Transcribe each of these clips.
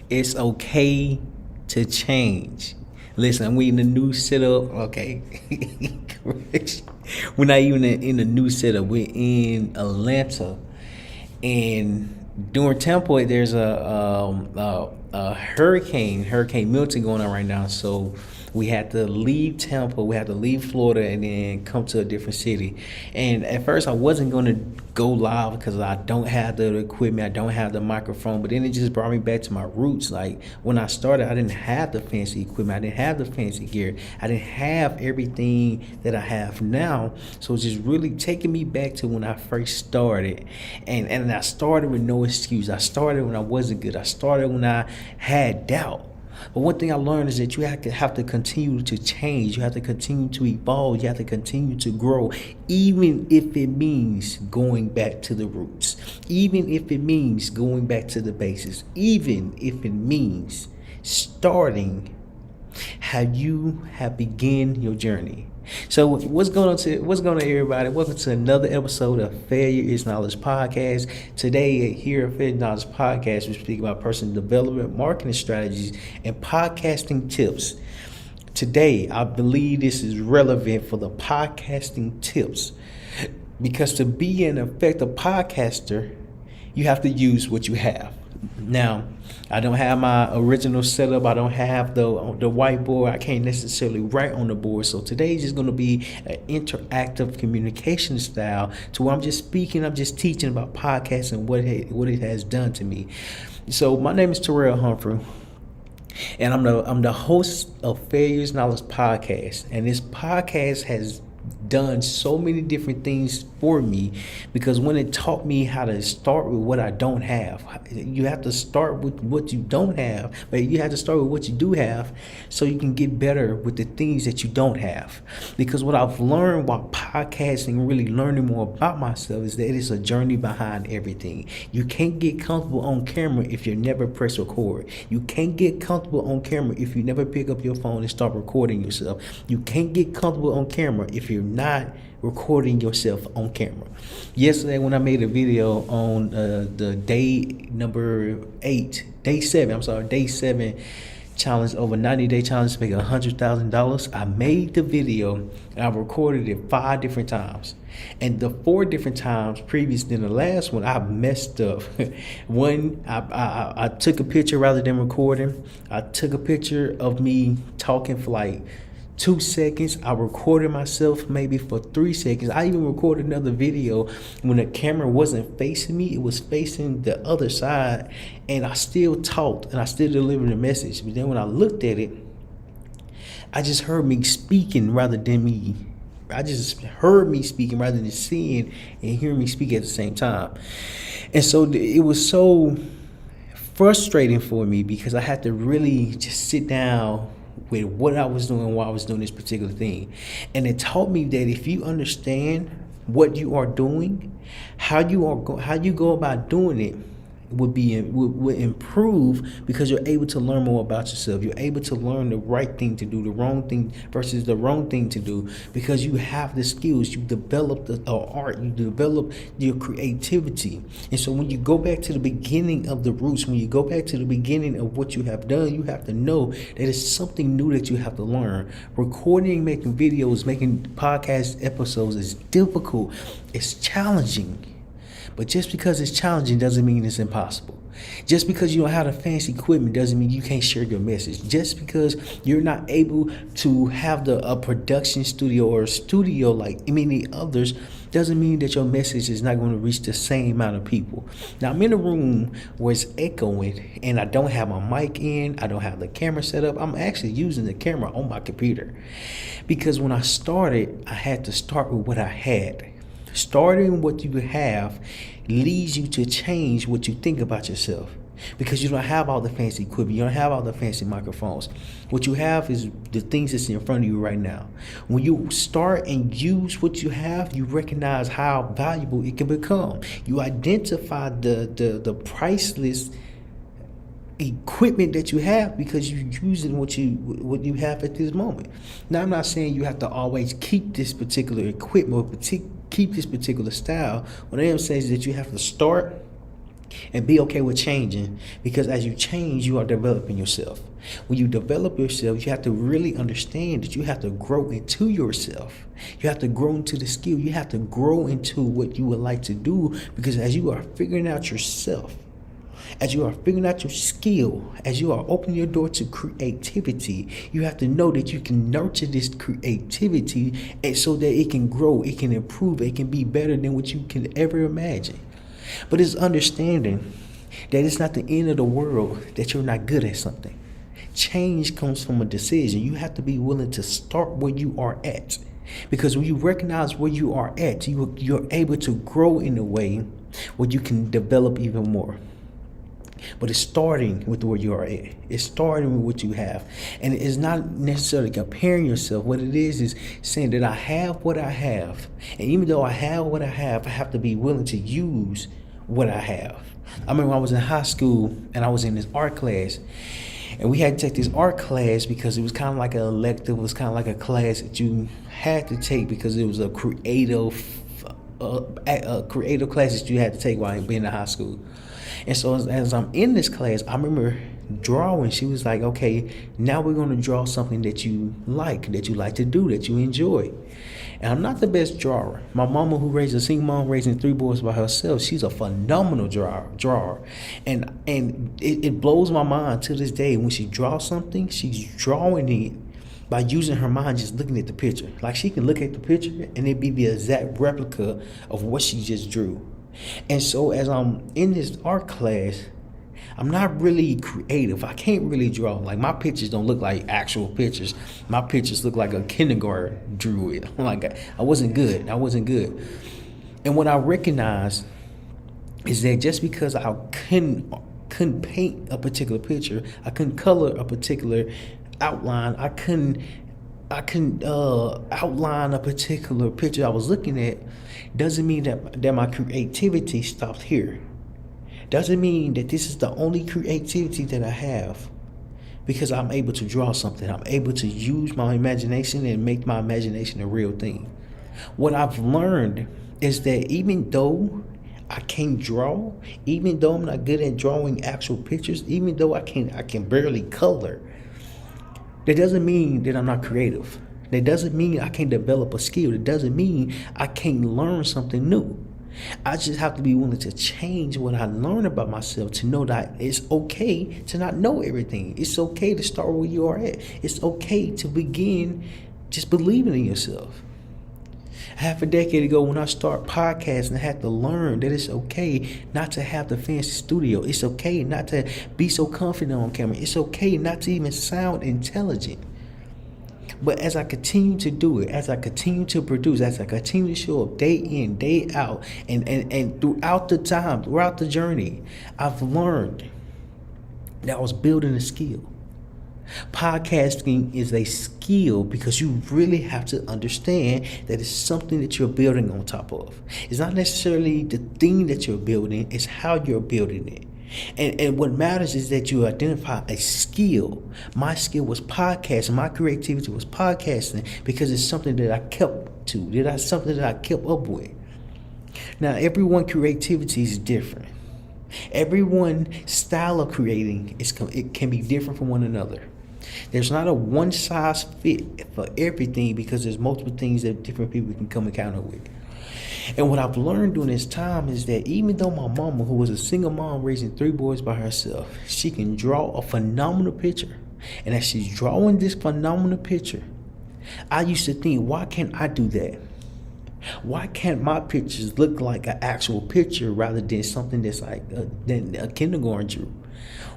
It's okay to change. Listen, we in a new setup. Okay, correction. We're not even in a new setup. We're in Atlanta, and during Tampa, there's a Hurricane Milton going on right now. So we had to leave Tampa, we had to leave Florida, and then come to a different city. And at first, I wasn't going to go live because I don't have the equipment, I don't have the microphone. But then it just brought me back to my roots. Like when I started, I didn't have the fancy equipment, I didn't have the fancy gear, I didn't have everything that I have now. So it's just really taking me back to when I first started. And I started with no excuse. I started when I wasn't good. I started when I had doubt. But one thing I learned is that you have to continue to change. You have to continue to evolve. You have to continue to grow, even if it means going back to the roots, even if it means going back to the basics, even if it means starting how you have begun your journey. So what's going on everybody? Welcome to another episode of Failure is Knowledge Podcast. Today here at Failure is Knowledge Podcast, we speak about personal development, marketing strategies, and podcasting tips. Today, I believe this is relevant for the podcasting tips because to be an effective podcaster, you have to use what you have. Now, I don't have my original setup. I don't have the whiteboard. I can't necessarily write on the board. So today is just going to be an interactive communication style to where I'm just speaking, I'm just teaching about podcasting and what it has done to me. So my name is Terryl Humphrey, and I'm the host of Failure Knowledge Podcast. And this podcast has done so many different things for me because when it taught me how to start with what I don't have. You have to start with what you don't have, but you have to start with what you do have so you can get better with the things that you don't have. Because what I've learned while podcasting, really learning more about myself, is that it's a journey behind everything. You can't get comfortable on camera if you never press record. You can't get comfortable on camera if you never pick up your phone and start recording yourself. You can't get comfortable on camera if you're not recording yourself on camera. Yesterday when I made a video on the day 7 challenge, over 90-day challenge to make $100,000, I made the video and I recorded it 5 different times. And the 4 different times previous than the last one, I messed up. One, I took a picture rather than recording. I took a picture of me talking for like 2 seconds. I recorded myself maybe for 3 seconds. I even recorded another video when the camera wasn't facing me, it was facing the other side, and I still talked and I still delivered the message. But then when I looked at it, I just heard me speaking rather than me. I just heard me speaking rather than seeing and hearing me speak at the same time. And so it was so frustrating for me because I had to really just sit down with what I was doing while I was doing this particular thing. And it taught me that if you understand what you are doing, how you go about doing it would improve because you're able to learn more about yourself. You're able to learn the right thing to do, the wrong thing versus the wrong thing to do, because you have the skills, you develop the art, you develop your creativity. And so when you go back to the beginning of the roots, when you go back to the beginning of what you have done, you have to know that it's something new that you have to learn. Recording, making videos, making podcast episodes is difficult. It's challenging. But just because it's challenging doesn't mean it's impossible. Just because you don't have the fancy equipment doesn't mean you can't share your message. Just because you're not able to have a production studio or a studio like many others doesn't mean that your message is not going to reach the same amount of people. Now, I'm in a room where it's echoing and I don't have my mic in. I don't have the camera set up. I'm actually using the camera on my computer because when I started, I had to start with what I had. Starting what you have leads you to change what you think about yourself because you don't have all the fancy equipment. You don't have all the fancy microphones. What you have is the things that's in front of you right now. When you start and use what you have, you recognize how valuable it can become. You identify the priceless equipment that you have because you're using what you have at this moment. Now, I'm not saying you have to always keep this particular equipment or keep this particular style. What I am saying is that you have to start And be okay with changing, because as you change, you are developing yourself. When you develop yourself, you have to really understand that you have to grow into yourself. You have to grow into the skill. You have to grow into what you would like to do, because as you are figuring out yourself, as you are figuring out your skill, as you are opening your door to creativity, you have to know that you can nurture this creativity, and so that it can grow, it can improve, it can be better than what you can ever imagine. But it's understanding that it's not the end of the world that you're not good at something. Change comes from a decision. You have to be willing to start where you are at. Because when you recognize where you are at, you're able to grow in a way where you can develop even more. But it's starting with where you are at. It's starting with what you have. And it's not necessarily comparing yourself. What it is saying that I have what I have. And even though I have what I have to be willing to use what I have. I remember when I was in high school and I was in this art class. And we had to take this art class because it was kind of like an elective. It was kind of like a class that you had to take because it was a creative class that you had to take while being in high school. And so as I'm in this class, I remember drawing. She was like, okay, now we're going to draw something that you like to do, that you enjoy. And I'm not the best drawer. My mama, who raised a single mom raising 3 boys by herself, she's a phenomenal drawer. And it blows my mind to this day. When she draws something, she's drawing it by using her mind, just looking at the picture. Like, she can look at the picture and it be the exact replica of what she just drew. And so as I'm in this art class, I'm not really creative. I can't really draw. Like, my pictures don't look like actual pictures. My pictures look like a kindergarten drew it. Like, I wasn't good. And what I recognized is that just because I couldn't paint a particular picture, I couldn't color a particular outline, I couldn't outline a particular picture I was looking at, doesn't mean that my creativity stopped here. Doesn't mean that this is the only creativity that I have, because I'm able to draw something. I'm able to use my imagination and make my imagination a real thing. What I've learned is that even though I can't draw, even though I'm not good at drawing actual pictures, even though I can barely color, that doesn't mean that I'm not creative. That doesn't mean I can't develop a skill. That doesn't mean I can't learn something new. I just have to be willing to change what I learn about myself, to know that it's okay to not know everything. It's okay to start where you are at. It's okay to begin just believing in yourself. Half a decade ago, when I started podcasting, I had to learn that it's okay not to have the fancy studio. It's okay not to be so confident on camera. It's okay not to even sound intelligent. But as I continue to do it, as I continue to produce, as I continue to show up day in, day out, and throughout the journey, I've learned that I was building a skill. Podcasting is a skill because you really have to understand that it's something that you're building on top of. It's not necessarily the thing that you're building, it's how you're building it. And what matters is that you identify a skill. My skill was podcasting. My creativity was podcasting because it's something that I kept to. That's something that I kept up with. Now, everyone's creativity is different. Everyone's style of creating it can be different from one another. There's not a one size fit for everything because there's multiple things that different people can come encounter with. And what I've learned during this time is that even though my mama, who was a single mom raising 3 boys by herself, she can draw a phenomenal picture. And as she's drawing this phenomenal picture, I used to think, why can't I do that? Why can't my pictures look like an actual picture rather than something that's like than a kindergarten drew?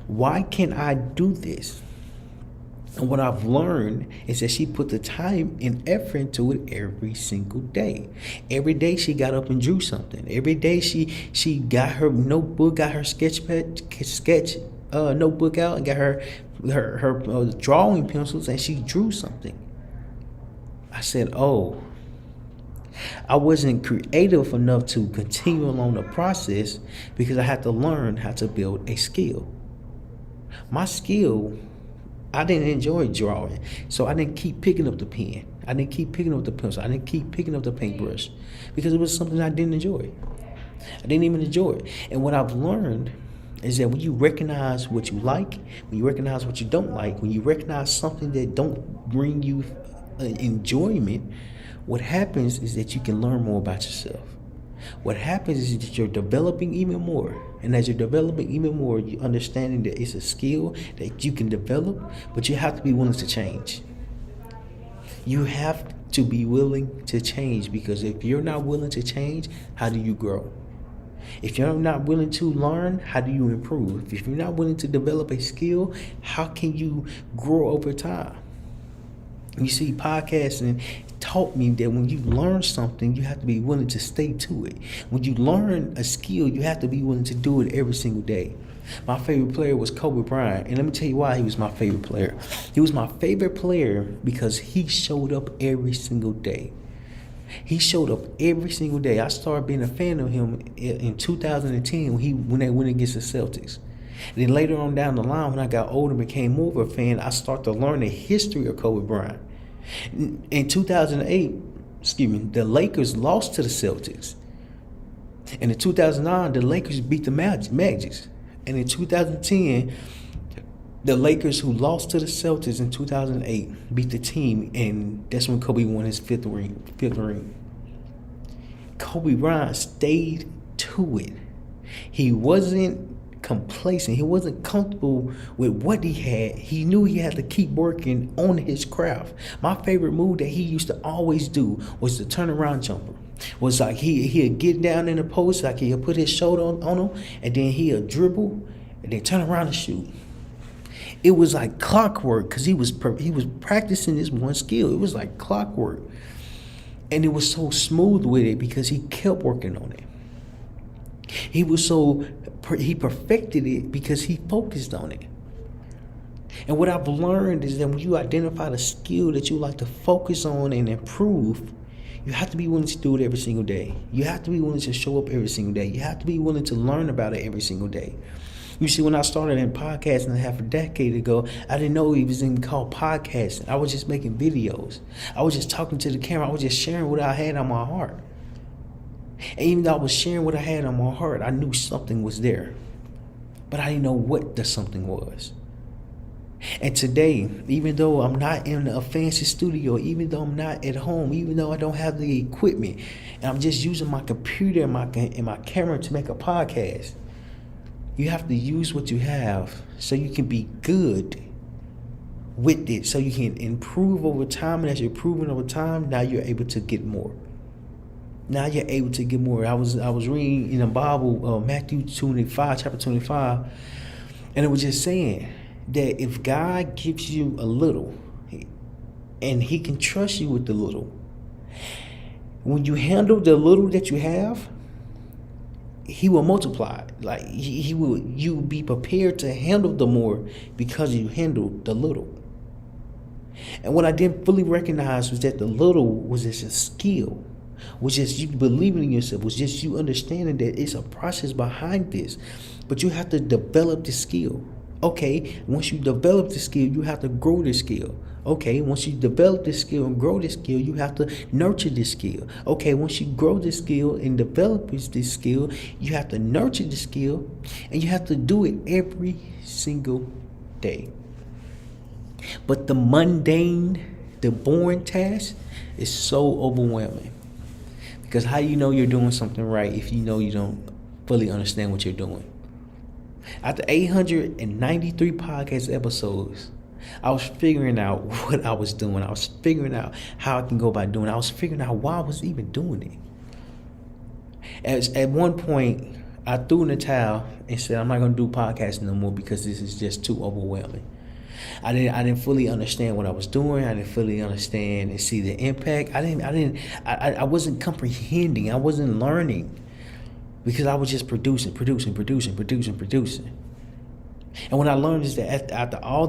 Why can't I do this? And what I've learned is that she put the time and effort into it every single day. Every day she got up and drew something. Every day she got her notebook, got her sketch notebook out, and got her drawing pencils, and she drew something. I said, oh, I wasn't creative enough to continue along the process because I had to learn how to build a skill. My skill, I didn't enjoy drawing, so I didn't keep picking up the pen. I didn't keep picking up the pencil. I didn't keep picking up the paintbrush because it was something I didn't enjoy. I didn't even enjoy it. And what I've learned is that when you recognize what you like, when you recognize what you don't like, when you recognize something that don't bring you enjoyment, what happens is that you can learn more about yourself. What happens is that you're developing even more. And as you're developing even more, you're understanding that it's a skill that you can develop, but you have to be willing to change. You have to be willing to change, because if you're not willing to change, how do you grow? If you're not willing to learn, how do you improve? If you're not willing to develop a skill, how can you grow over time? You see, podcasting taught me that when you learn something, you have to be willing to stay to it. When you learn a skill, you have to be willing to do it every single day. My favorite player was Kobe Bryant, and let me tell you why he was my favorite player. He was my favorite player because he showed up every single day. He showed up every single day. I started being a fan of him in 2010 when they went against the Celtics. And then later on down the line, when I got older and became more of a fan, I started to learn the history of Kobe Bryant. In 2008, the Lakers lost to the Celtics. And in 2009, the Lakers beat the Magic. And in 2010, the Lakers, who lost to the Celtics in 2008, beat the team, and that's when Kobe won his fifth ring. Kobe Bryant stayed to it. He wasn't complacent. He wasn't comfortable with what he had. He knew he had to keep working on his craft. My favorite move that he used to always do was the turnaround jumper. Was like he'd get down in the post, like he'd put his shoulder on him, and then he'd dribble, and then turn around and shoot. It was like clockwork, because he was practicing this one skill. It was like clockwork, and it was so smooth with it because he kept working on it. He perfected it because he focused on it. And what I've learned is that when you identify the skill that you like to focus on and improve, you have to be willing to do it every single day. You have to be willing to show up every single day. You have to be willing to learn about it every single day. You see, when I started in podcasting half a decade ago, I didn't know it was even called podcasting. I was just making videos. I was just talking to the camera. I was just sharing what I had on my heart. And even though I was sharing what I had on my heart, I knew something was there. But I didn't know what the something was. And today, even though I'm not in a fancy studio, even though I'm not at home, even though I don't have the equipment, and I'm just using my computer and my camera to make a podcast, you have to use what you have so you can be good with it, so you can improve over time. And as you're improving over time, now you're able to get more. Now you're able to get more. I was reading in the Bible, Matthew 25, chapter 25, and it was just saying that if God gives you a little, and He can trust you with the little, when you handle the little that you have, He will multiply. Like you will be prepared to handle the more because you handled the little. And what I didn't fully recognize was that the little was just a skill, was just you believing in yourself, was just you understanding that it's a process behind this, but you have to develop the skill. Okay, once you develop the skill, you have to grow the skill. Okay, once you develop this skill and grow this skill, you have to nurture this skill. Okay, once you grow this skill and develop this skill, you have to nurture the skill, and you have to do it every single day. But the mundane, the boring task is so overwhelming. Because how you know you're doing something right if you know you don't fully understand what you're doing? After 893 podcast episodes, I was figuring out what I was doing. I was figuring out how I can go about doing it. I was figuring out why I was even doing it. At one point, I threw in the towel and said, I'm not going to do podcasting no more because this is just too overwhelming. I didn't fully understand what I was doing. I didn't fully understand and see the impact. I wasn't comprehending. I wasn't learning. Because I was just producing. And what I learned is that after all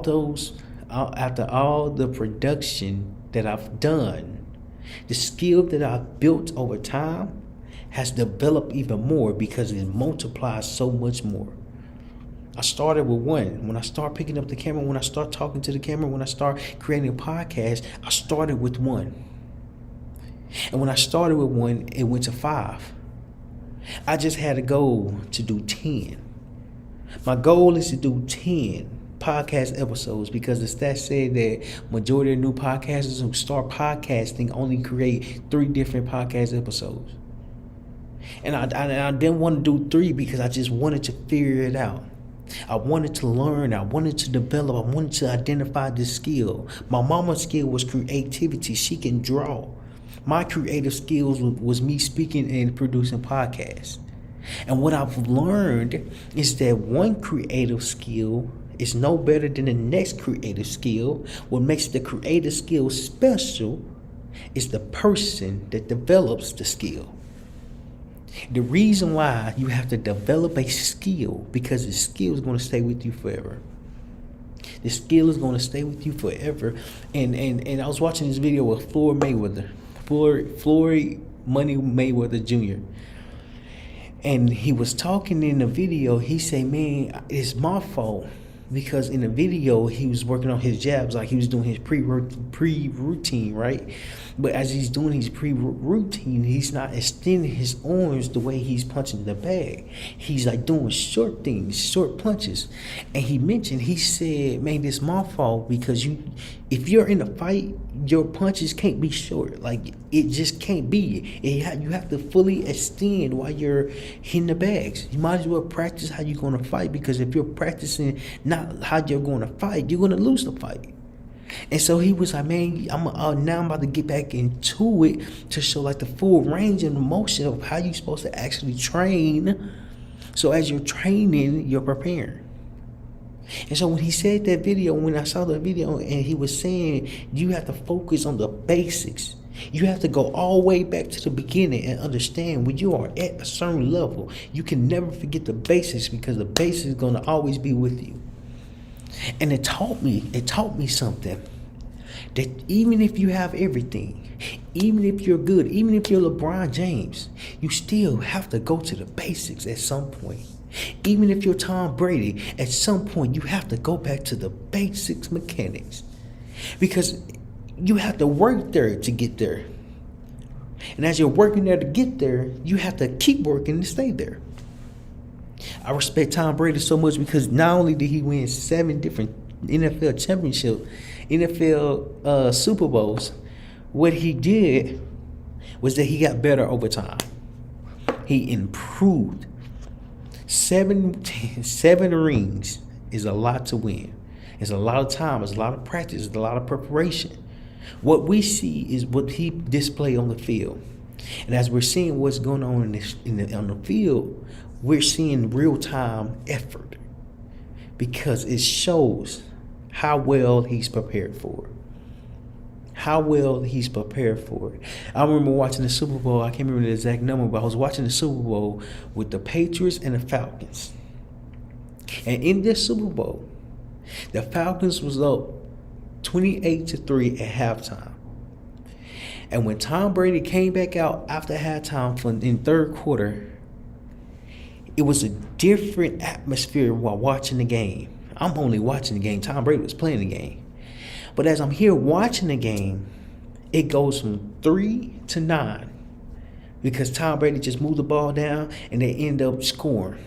the production that I've done, the skill that I've built over time has developed even more because it multiplies so much more. I started with one. When I start picking up the camera, when I start talking to the camera, when I start creating a podcast, I started with one. And when I started with one, it went to 5. I just had a goal to do 10. My goal is to do 10 podcast episodes because the stats say that majority of new podcasters who start podcasting only create 3 different podcast episodes. And I didn't want to do 3 because I just wanted to figure it out. I wanted to learn. I wanted to develop. I wanted to identify this skill. My mama's skill was creativity. She can draw. My creative skills was me speaking and producing podcasts. And what I've learned is that one creative skill is no better than the next creative skill. What makes the creative skill special is the person that develops the skill. The reason why you have to develop a skill, because the skill is going to stay with you forever. The skill is going to stay with you forever. And I was watching this video with Floyd Money Mayweather Jr. And he was talking in the video. He said, man, it's my fault. Because in the video, he was working on his jabs, like he was doing his pre-routine, right? But as he's doing his pre-routine, he's not extending his arms the way he's punching the bag. He's like doing short things, short punches. And he said, man, this is my fault because if you're in a fight, your punches can't be short. Like, it just can't be. You have to fully extend while you're hitting the bags. You might as well practice how you're going to fight, because if you're practicing not how you're going to fight, you're going to lose the fight. And so he was like, man, now I'm about to get back into it to show like the full range and motion of how you're supposed to actually train. So as you're training, you're preparing. And so when he said that video, when I saw the video, and he was saying you have to focus on the basics. You have to go all the way back to the beginning and understand when you are at a certain level, you can never forget the basics, because the basics is going to always be with you. And it taught me something, that even if you have everything, even if you're good, even if you're LeBron James, you still have to go to the basics at some point. Even if you're Tom Brady, at some point you have to go back to the basics mechanics, because you have to work there to get there. And as you're working there to get there, you have to keep working to stay there. I respect Tom Brady so much because not only did he win 7 different NFL championships, NFL Super Bowls, what he did was that he got better over time. He improved. 7 rings is a lot to win. It's a lot of time. It's a lot of practice. It's a lot of preparation. What we see is what he displayed on the field. And as we're seeing what's going on on the field, we're seeing real-time effort, because it shows how well he's prepared for it. How well he's prepared for it. I remember watching the Super Bowl. I can't remember the exact number, but I was watching the Super Bowl with the Patriots and the Falcons. And in this Super Bowl, the Falcons was up 28-3 at halftime. And when Tom Brady came back out after halftime in third quarter, it was a different atmosphere while watching the game. I'm only watching the game. Tom Brady was playing the game. But as I'm here watching the game, it goes from 3-9 because Tom Brady just moved the ball down and they end up scoring.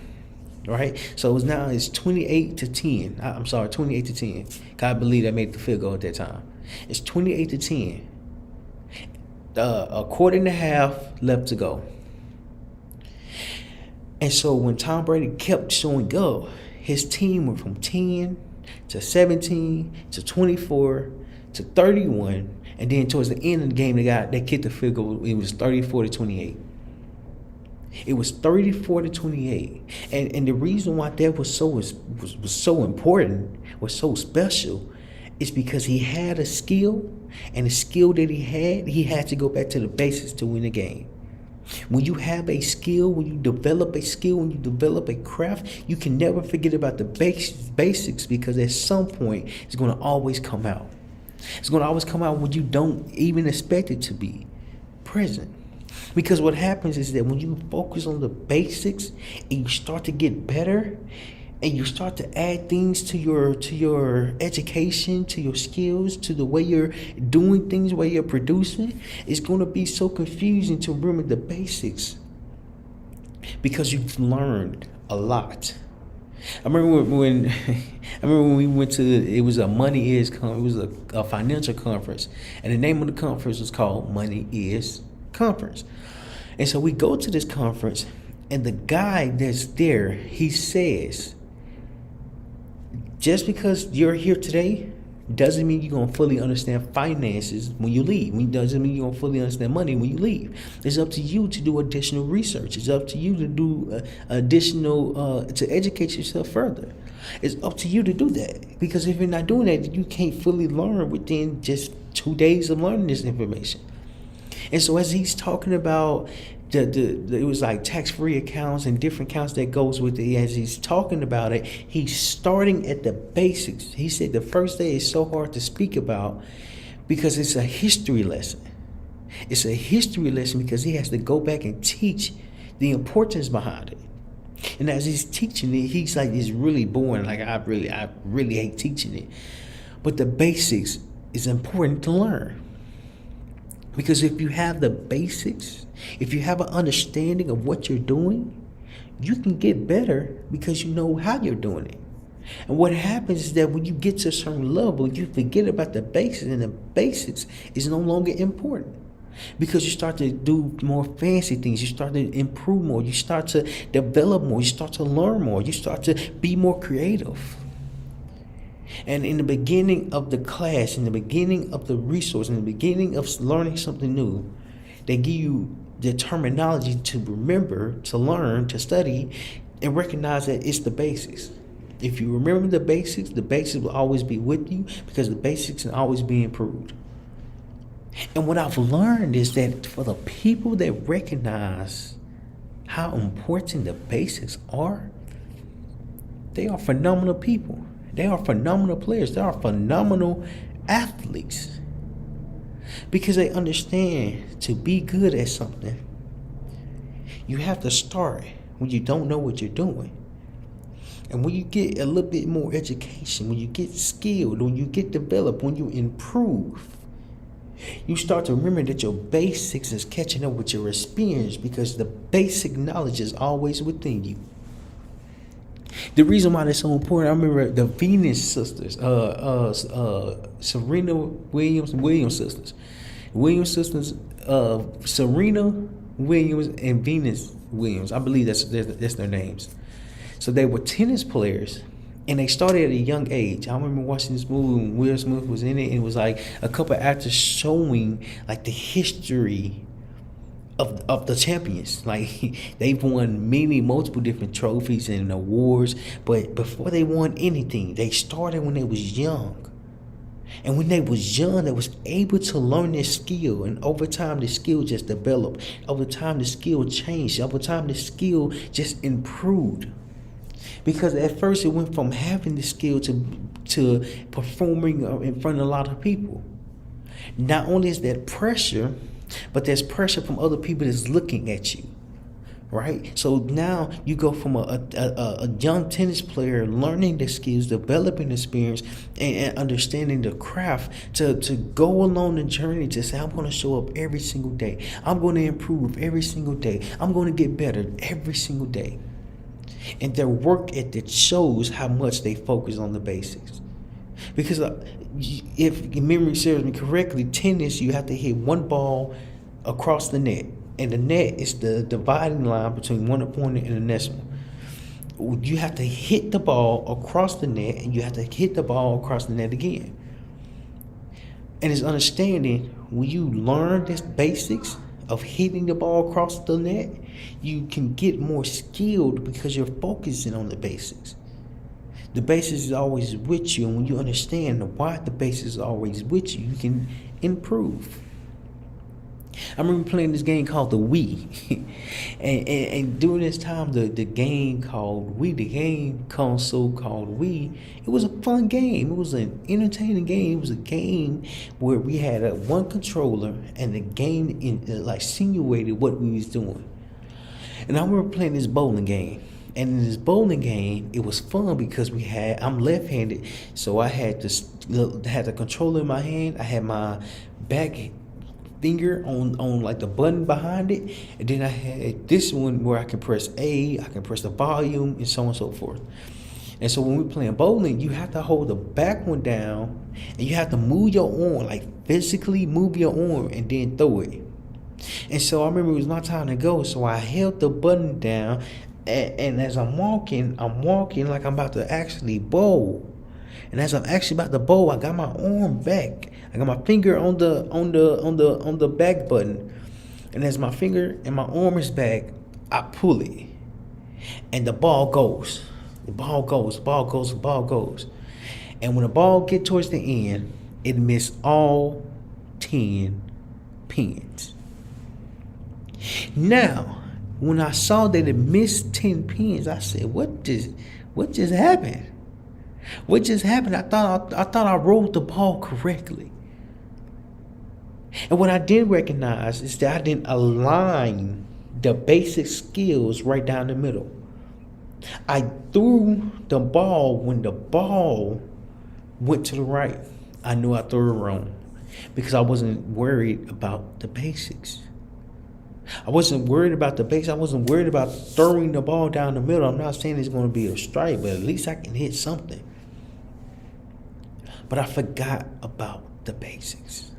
Right? So it's 28-10. I'm sorry, 28-10. God believe I made the field goal at that time. It's 28-10. A quarter and a half left to go. And so when Tom Brady kept showing up, his team went from 10 to 17 to 24 to 31, and then towards the end of the game, they kicked the field goal. It was 34-28. It was 34-28, and the reason why that was so important, was so special, is because he had a skill, and the skill that he had to go back to the basics to win the game. When you have a skill, when you develop a skill, when you develop a craft, you can never forget about the basics, because at some point it's going to always come out. It's going to always come out when you don't even expect it to be present. Because what happens is that when you focus on the basics and you start to get better, and you start to add things to your education, to your skills, to the way you're doing things, the way you're producing, it's going to be so confusing to remember the basics. because you've learned a lot. I remember when I remember when we went to, it was a Money Is it was a financial conference, and the name of the conference was called Money Is Conference. And so we go to this conference, and the guy that's there, he says, just because you're here today doesn't mean you're going to fully understand finances when you leave. It doesn't mean you're going to fully understand money when you leave. It's up to you to do additional research. It's up to you to do to educate yourself further. It's up to you to do that. Because if you're not doing that, you can't fully learn within just 2 days of learning this information. And so as he's talking about it was like tax-free accounts and different accounts that goes with it. As he's talking about it, he's starting at the basics. He said the first day is so hard to speak about because it's a history lesson. It's a history lesson because he has to go back and teach the importance behind it. And as he's teaching it, he's like, it's really boring. Like I really hate teaching it. But the basics is important to learn. Because if you have the basics, if you have an understanding of what you're doing, you can get better because you know how you're doing it. And what happens is that when you get to a certain level, you forget about the basics, and the basics is no longer important. Because you start to do more fancy things, you start to improve more, you start to develop more, you start to learn more, you start to be more creative. And in the beginning of the class, in the beginning of the resource, in the beginning of learning something new, they give you the terminology to remember, to learn, to study, and recognize that it's the basics. If you remember the basics will always be with you because the basics can always be improved. And what I've learned is that for the people that recognize how important the basics are, they are phenomenal people. They are phenomenal players. They are phenomenal athletes. Because they understand to be good at something, you have to start when you don't know what you're doing. And when you get a little bit more education, when you get skilled, when you get developed, when you improve, you start to remember that your basics is catching up with your experience because the basic knowledge is always within you. The reason why that's so important, I remember the Venus sisters, Serena Williams sisters. Serena Williams and Venus Williams. I believe that's their names. So they were tennis players, and they started at a young age. I remember watching this movie when Will Smith was in it, and it was like a couple of actors showing like the history of the champions. Like they've won multiple different trophies and awards, but before they won anything, they started when they was young. And when they was young, they was able to learn their skill, and over time the skill just developed. Over time the skill changed. Over time the skill just improved. Because at first it went from having the skill to performing in front of a lot of people. Not only is that pressure, but there's pressure from other people that's looking at you, right? So now you go from a young tennis player learning the skills, developing the experience, and understanding the craft to go along the journey to say, I'm going to show up every single day. I'm going to improve every single day. I'm going to get better every single day. And their work ethic shows how much they focus on the basics. Because if your memory serves me correctly, tennis, you have to hit one ball across the net. And the net is the dividing line between one opponent and the next one. You have to hit the ball across the net, and you have to hit the ball across the net again. And it's understanding, when you learn this basics of hitting the ball across the net, you can get more skilled because you're focusing on the basics. The basics is always with you, and when you understand why the basics is always with you, you can improve. I remember playing this game called the Wii, and during this time, the game called Wii, the game console called Wii, it was a fun game. It was an entertaining game. It was a game where we had one controller, and the game simulated what we was doing. And I remember playing this bowling game. And in this bowling game, it was fun because I'm left-handed, so I had the controller in my hand. I had my back finger on like the button behind it, and then I had this one where I can press A, I can press the volume, and so on and so forth. And so when we're playing bowling, you have to hold the back one down, and you have to move your arm, like physically move your arm, and then throw it. And so I remember it was my time to go, so I held the button down, and as I'm walking like I'm about to actually bowl. And as I'm actually about to bowl, I got my arm back. I got my finger on the back button. And as my finger and my arm is back, I pull it. And the ball goes. The ball goes. And when the ball get towards the end, it missed all 10 pins. Now, when I saw that it missed 10 pins, I said, what just happened? What just happened? I thought I rolled the ball correctly. And what I did recognize is that I didn't align the basic skills right down the middle. I threw the ball when the ball went to the right. I knew I threw it wrong because I wasn't worried about the basics. I wasn't worried about the basics. I wasn't worried about throwing the ball down the middle. I'm not saying it's going to be a strike, but at least I can hit something. But I forgot about the basics.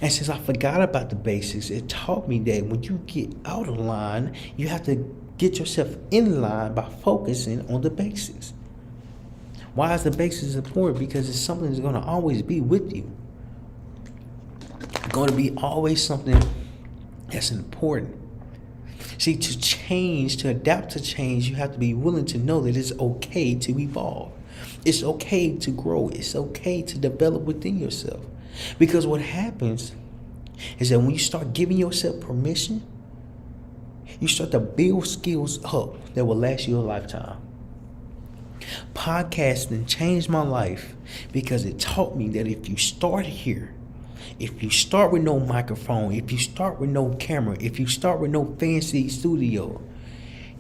And since I forgot about the basics, it taught me that when you get out of line, you have to get yourself in line by focusing on the basics. Why is the basics important? Because it's something that's going to always be with you. It's going to be always something that's important. See, to change, to adapt to change, you have to be willing to know that it's okay to evolve. It's okay to grow. It's okay to develop within yourself. Because what happens is that when you start giving yourself permission, you start to build skills up that will last you a lifetime. Podcasting changed my life because it taught me that if you start here, if you start with no microphone, if you start with no camera, if you start with no fancy studio,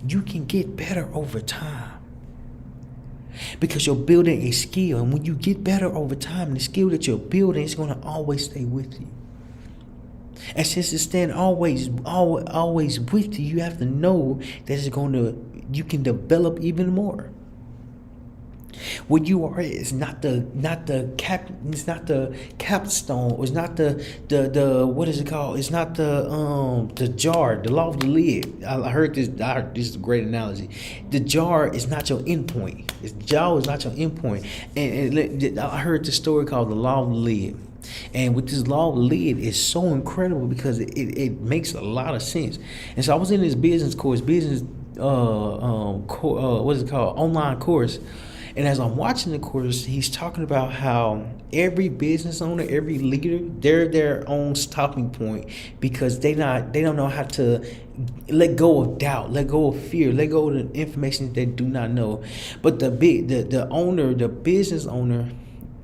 you can get better over time. Because you're building a skill, and when you get better over time, the skill that you're building is going to always stay with you. And since it's staying always with you, you have to know that you can develop even more. What you are is not the capstone, or it's not the what is it called? It's not the jar, the law of the lid. I heard this is a great analogy. The jar is not your endpoint. The jar is not your endpoint. And I heard this story called the law of the lid. And with this law of the lid, it's so incredible because it makes a lot of sense. And so I was in this business course, what is it called? Online course. And as I'm watching the course, he's talking about how every business owner, every leader, they're their own stopping point because they don't know how to let go of doubt, let go of fear, let go of the information that they do not know. But the business owner,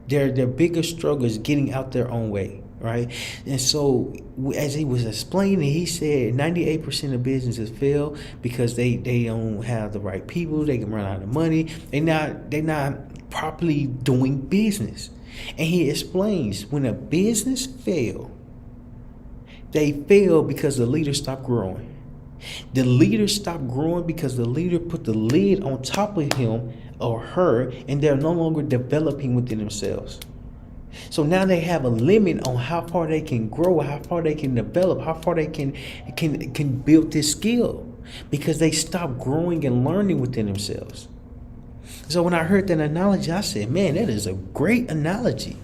their biggest struggle is getting out their own way, right? And so as he was explaining, he said 98% of businesses fail because they don't have the right people. They can run out of money. They're not properly doing business. And he explains when a business fail, they fail because the leader stopped growing. The leader stopped growing because the leader put the lid on top of him or her, and they're no longer developing within themselves. So now they have a limit on how far they can grow, how far they can develop, how far they can build this skill because they stop growing and learning within themselves. So when I heard that analogy, I said, man, that is a great analogy.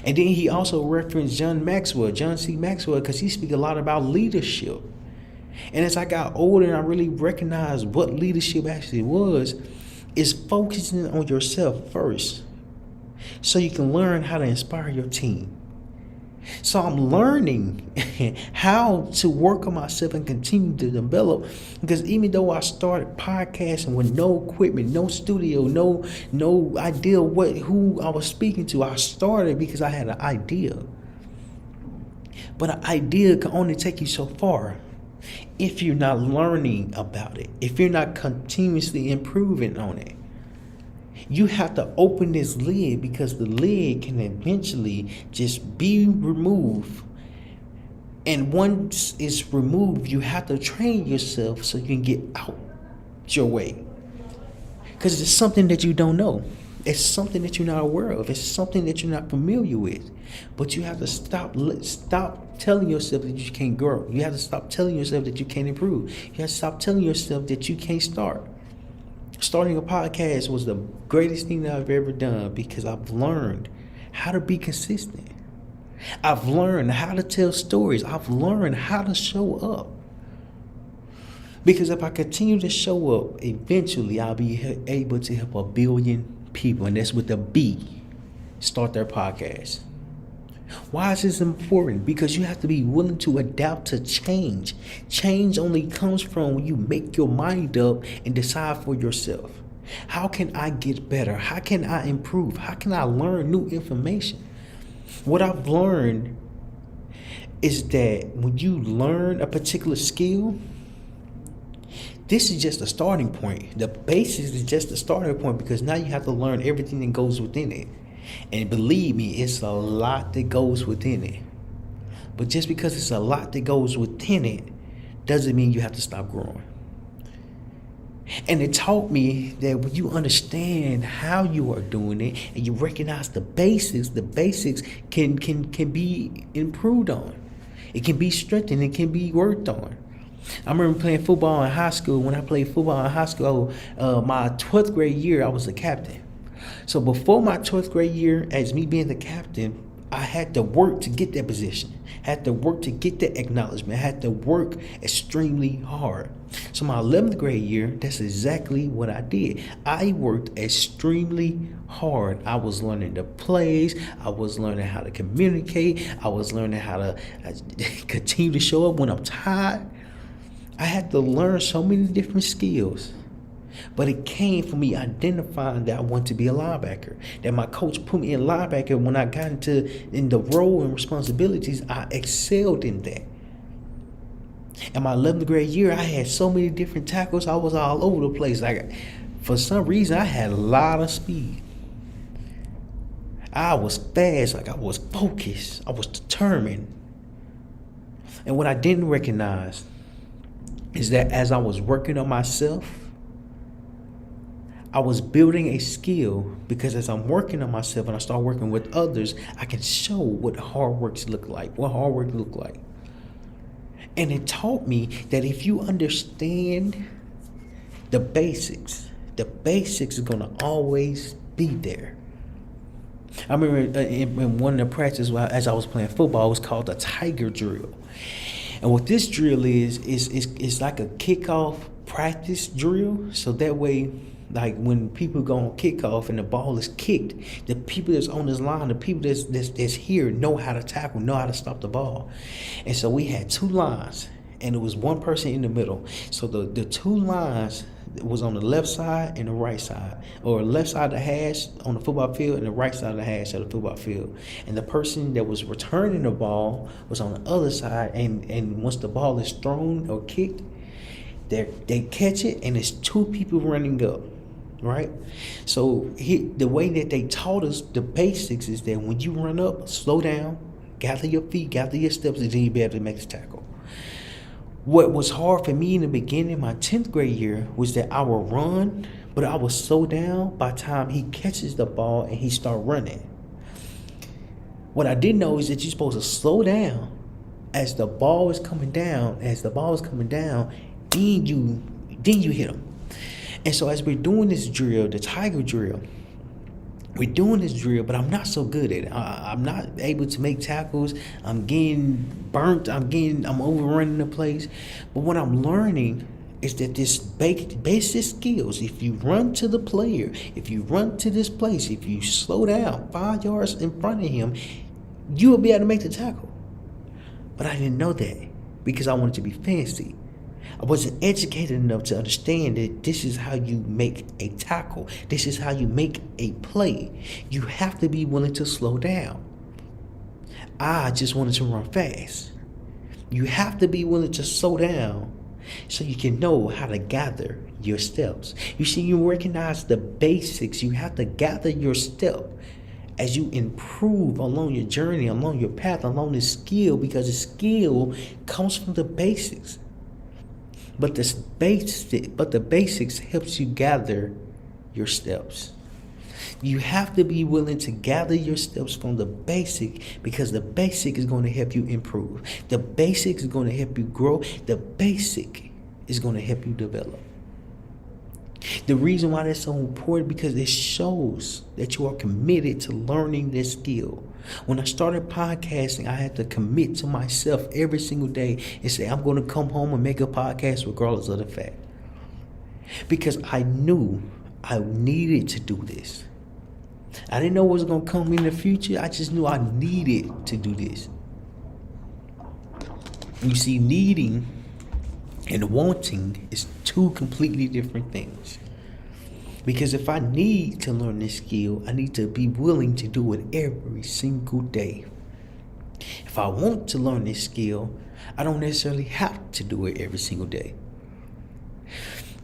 And then he also referenced John C. Maxwell, because he speaks a lot about leadership. And as I got older and I really recognized what leadership actually was, is focusing on yourself first, so you can learn how to inspire your team. So I'm learning how to work on myself and continue to develop, because even though I started podcasting with no equipment, no studio, no idea who I was speaking to, I started because I had an idea. But an idea can only take you so far if you're not learning about it, if you're not continuously improving on it. You have to open this lid because the lid can eventually just be removed And once it's removed, you have to train yourself so you can get out your way. Because it's something that you don't know. It's something that you're not aware of. It's something that you're not familiar with. But you have to stop telling yourself that you can't grow. You have to stop telling yourself that you can't improve. You have to stop telling yourself that you can't start. Starting a podcast was the greatest thing that I've ever done because I've learned how to be consistent. I've learned how to tell stories. I've learned how to show up. Because if I continue to show up, eventually I'll be able to help 1 billion people, and that's with a B, start their podcast. Why is this important? Because you have to be willing to adapt to change. Change only comes from when you make your mind up and decide for yourself. How can I get better? How can I improve? How can I learn new information? What I've learned is that when you learn a particular skill, this is just a starting point. The basis is just a starting point because now you have to learn everything that goes within it. And believe me, it's a lot that goes within it. But just because it's a lot that goes within it doesn't mean you have to stop growing. And it taught me that when you understand how you are doing it and you recognize the basics can be improved on. It can be strengthened. It can be worked on. I remember playing football in high school. When I played football in high school, my 12th grade year, I was a captain. So before my 12th grade year, as me being the captain, I had to work to get that position. Had to work to get that acknowledgement. Had to work extremely hard. So my 11th grade year, that's exactly what I did. I worked extremely hard. I was learning the plays. I was learning how to communicate. I was learning how to continue to show up when I'm tired. I had to learn so many different skills. But it came from me identifying that I want to be a linebacker. That my coach put me in linebacker. When I got in the role and responsibilities, I excelled in that. In my 11th grade year, I had so many different tackles. I was all over the place. Like, for some reason, I had a lot of speed. I was fast. Like, I was focused. I was determined. And what I didn't recognize is that as I was working on myself, I was building a skill, because as I'm working on myself and I start working with others, I can show what hard work look like. And it taught me that if you understand the basics are going to always be there. I remember in one of the practices as I was playing football, it was called the Tiger Drill. And what this drill is like a kickoff practice drill. So that way, like when people go on kickoff and the ball is kicked, the people that's on this line, the people that's here know how to tackle, know how to stop the ball. And so we had 2 lines, and it was one person in the middle. So the 2 lines was on the left side and the right side, or left side of the hash on the football field and the right side of the hash of the football field. And the person that was returning the ball was on the other side, and once the ball is thrown or kicked, they catch it, and it's 2 people running up. Right? So the way that they taught us the basics is that when you run up, slow down, gather your feet, gather your steps, and then you'll be able to make the tackle. What was hard for me in the beginning, my 10th grade year, was that I would run, but I would slow down by the time he catches the ball and he start running. What I didn't know is that you're supposed to slow down as the ball is coming down. Then you hit him. And so as we're doing this drill, the Tiger Drill, we're doing this drill, but I'm not so good at it. I'm not able to make tackles. I'm getting burnt. I'm overrunning the place. But what I'm learning is that this basic skills, if you run to the player, if you run to this place, if you slow down 5 yards in front of him, you will be able to make the tackle. But I didn't know that because I wanted to be fancy. I wasn't educated enough to understand that this is how you make a tackle. This is how you make a play. You have to be willing to slow down. I just wanted to run fast. You have to be willing to slow down so you can know how to gather your steps. You see, you recognize the basics. You have to gather your step as you improve along your journey, along your path, along the skill, because the skill comes from the basics. But the basics helps you gather your steps. You have to be willing to gather your steps from the basic, because the basic is going to help you improve. The basic is going to help you grow. The basic is going to help you develop. The reason why that's so important, because it shows that you are committed to learning this skill. When I started podcasting, I had to commit to myself every single day and say, I'm going to come home and make a podcast regardless of the fact. Because I knew I needed to do this. I didn't know what was going to come in the future. I just knew I needed to do this. You see, needing and wanting is two completely different things. Because if I need to learn this skill, I need to be willing to do it every single day. If I want to learn this skill, I don't necessarily have to do it every single day.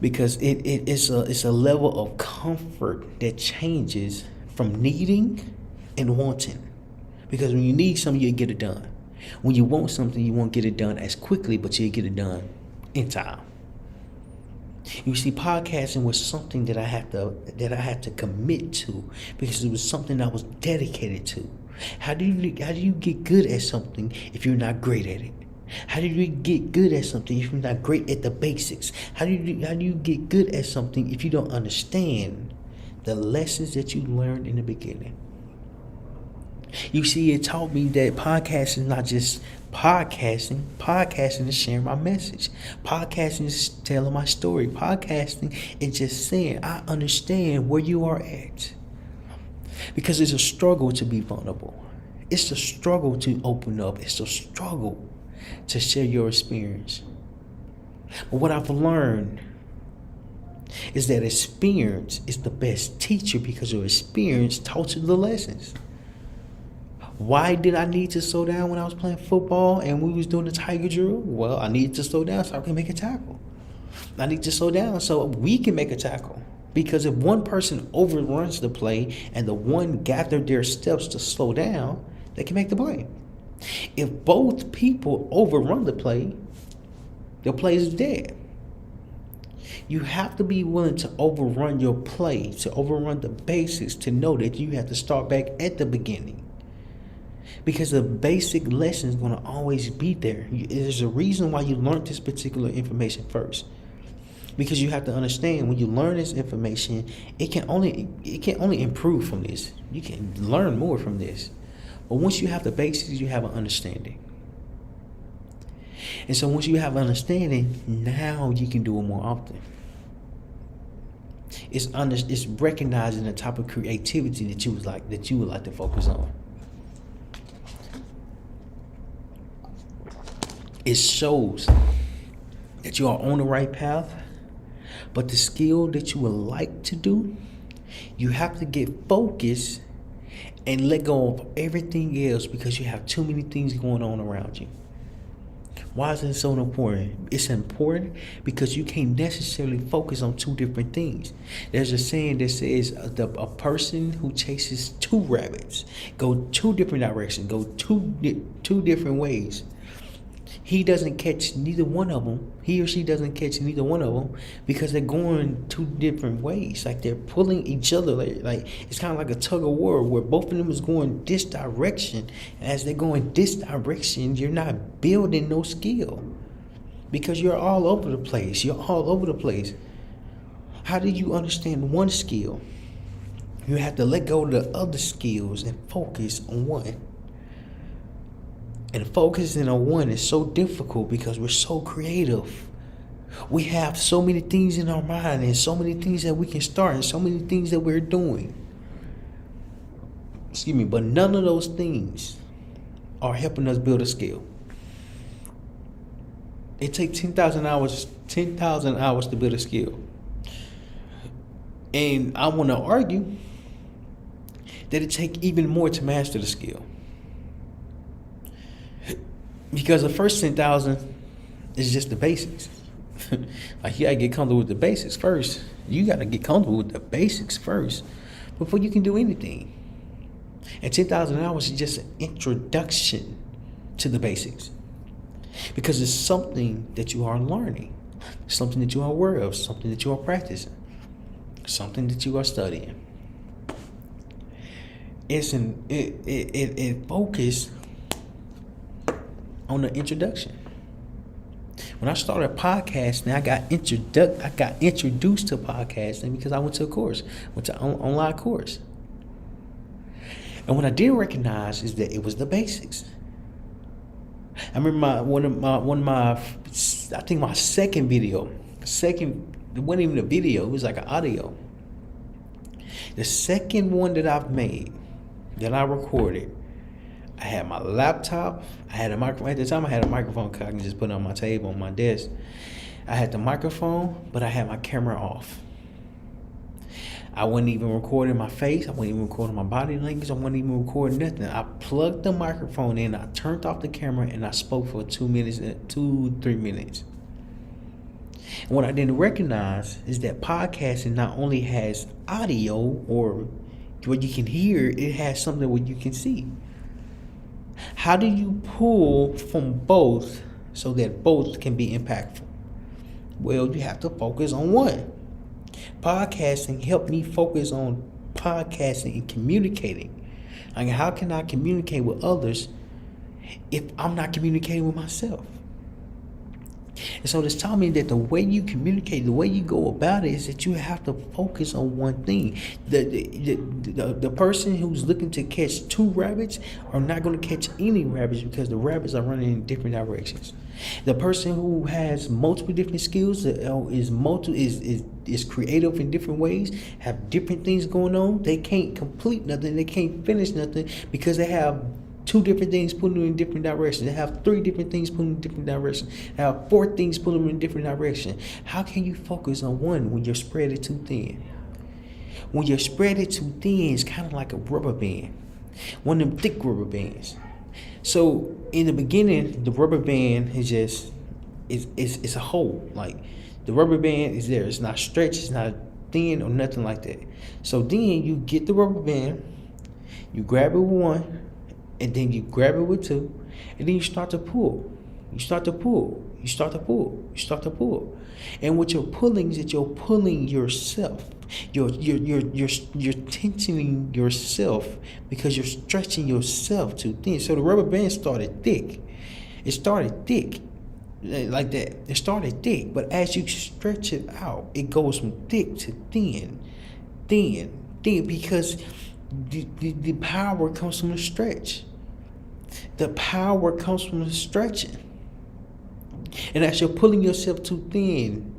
Because it's a level of comfort that changes from needing and wanting. Because when you need something, you get it done. When you want something, you won't get it done as quickly, but you'll get it done in time. You see, podcasting was something that I had to commit to, because it was something I was dedicated to. How do you get good at something if you're not great at it? How do you get good at something if you're not great at the basics? How do you get good at something if you don't understand the lessons that you learned in the beginning? You see, it taught me that podcasting is not just podcasting. Podcasting is sharing my message. Podcasting is telling my story. Podcasting is just saying, I understand where you are at. Because it's a struggle to be vulnerable. It's a struggle to open up. It's a struggle to share your experience. But what I've learned is that experience is the best teacher, because your experience taught you the lessons. Why did I need to slow down when I was playing football and we was doing the tiger drill? Well, I needed to slow down so I can make a tackle. I need to slow down so we can make a tackle. Because if one person overruns the play and the one gathered their steps to slow down, they can make the play. If both people overrun the play is dead. You have to be willing to overrun your play, to overrun the basics, to know that you have to start back at the beginning. Because the basic lesson is going to always be there. There's a reason why you learned this particular information first. Because you have to understand, when you learn this information, it can only improve from this. You can learn more from this. But once you have the basics, you have an understanding. And so once you have understanding, now you can do it more often. It's recognizing the type of creativity that you would like to focus on. It shows that you are on the right path, but the skill that you would like to do, you have to get focused and let go of everything else, because you have too many things going on around you. Why is it so important? It's important because you can't necessarily focus on two different things. There's a saying that says a person who chases two rabbits go two different directions, go two different ways. He doesn't catch neither one of them. He or she doesn't catch neither one of them, because they're going two different ways. Like they're pulling each other. Like it's kind of like a tug of war where both of them is going this direction. And as they're going this direction, you're not building no skill, because you're all over the place. You're all over the place. How do you understand one skill? You have to let go of the other skills and focus on one. And focusing on one is so difficult because we're so creative. We have so many things in our mind and so many things that we can start and so many things that we're doing. But none of those things are helping us build a skill. It takes 10,000 hours to build a skill. And I want to argue that it takes even more to master the skill. Because the first 10,000 is just the basics. Like, you gotta get comfortable with the basics first. You gotta get comfortable with the basics first before you can do anything. And 10,000 hours is just an introduction to the basics. Because it's something that you are learning, something that you are aware of, something that you are practicing, something that you are studying. It focused on the introduction. When I started podcasting, I got introduced to podcasting because I went to a course, went to an online course. And what I didn't recognize is that it was the basics. I remember I think my second video, it wasn't even a video, it was like an audio. The second one that I've made, that I recorded, I had my laptop, I had a microphone. At the time I had a microphone I can just put on my table, on my desk. I had the microphone, but I had my camera off. I wasn't even recording my face, I wasn't even recording my body language, I wasn't even recording nothing. I plugged the microphone in, I turned off the camera, and I spoke for 3 minutes. And what I didn't recognize is that podcasting not only has audio or what you can hear, it has something where you can see. How do you pull from both so that both can be impactful? Well, you have to focus on one. Podcasting helped me focus on podcasting and communicating. Like, how can I communicate with others if I'm not communicating with myself? And so this taught me that the way you communicate, the way you go about it, is that you have to focus on one thing. The person who's looking to catch 2 rabbits are not going to catch any rabbits because the rabbits are running in different directions. The person who has multiple different skills, is creative in different ways, have different things going on, they can't complete nothing, they can't finish nothing because they have 2 different things pulling them in different directions. They have 3 different things pulling in different directions. They have 4 things pulling them in different directions. How can you focus on one when you're spread it too thin? When you're spread it too thin, it's kind of like a rubber band. One of them thick rubber bands. So in the beginning, the rubber band is just, it's a hole. Like, the rubber band is there. It's not stretched, it's not thin or nothing like that. So then you get the rubber band, you grab it with one, and then you grab it with 2, and then you start to pull. You start to pull. You start to pull. You start to pull. And what you're pulling is that you're pulling yourself. You're tensioning yourself because you're stretching yourself too thin. So the rubber band started thick. It started thick like that. It started thick, but as you stretch it out, it goes from thick to thin, because the power comes from the stretch. The power comes from the stretching. And as you're pulling yourself too thin,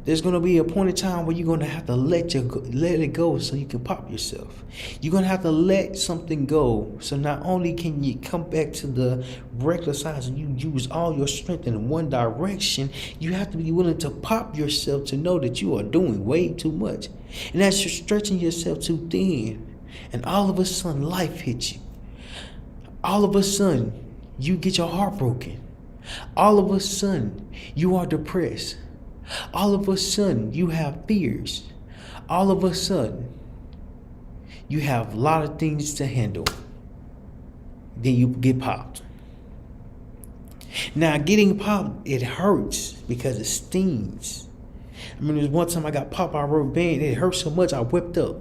there's going to be a point in time where you're going to have to let it go so you can pop yourself. You're going to have to let something go. So not only can you come back to the regular size and you use all your strength in one direction, you have to be willing to pop yourself to know that you are doing way too much. And as you're stretching yourself too thin, and all of a sudden life hits you. All of a sudden you get your heart broken. All of a sudden you are depressed. All of a sudden you have fears. All of a sudden you have a lot of things to handle. Then you get popped. Now, getting popped, it hurts because it stings. I mean, there's one time I got popped by a rubber band. It hurt so much I whipped up.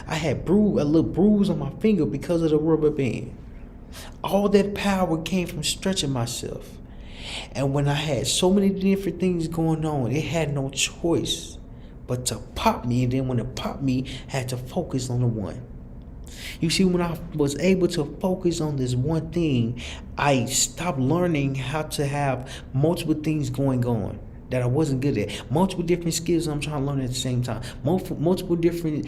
I had a little bruise on my finger because of the rubber band. All that power came from stretching myself. And when I had so many different things going on, it had no choice but to pop me. And then when it popped me, I had to focus on the one. You see, when I was able to focus on this one thing, I stopped learning how to have multiple things going on that I wasn't good at. Multiple different skills I'm trying to learn at the same time. Multiple different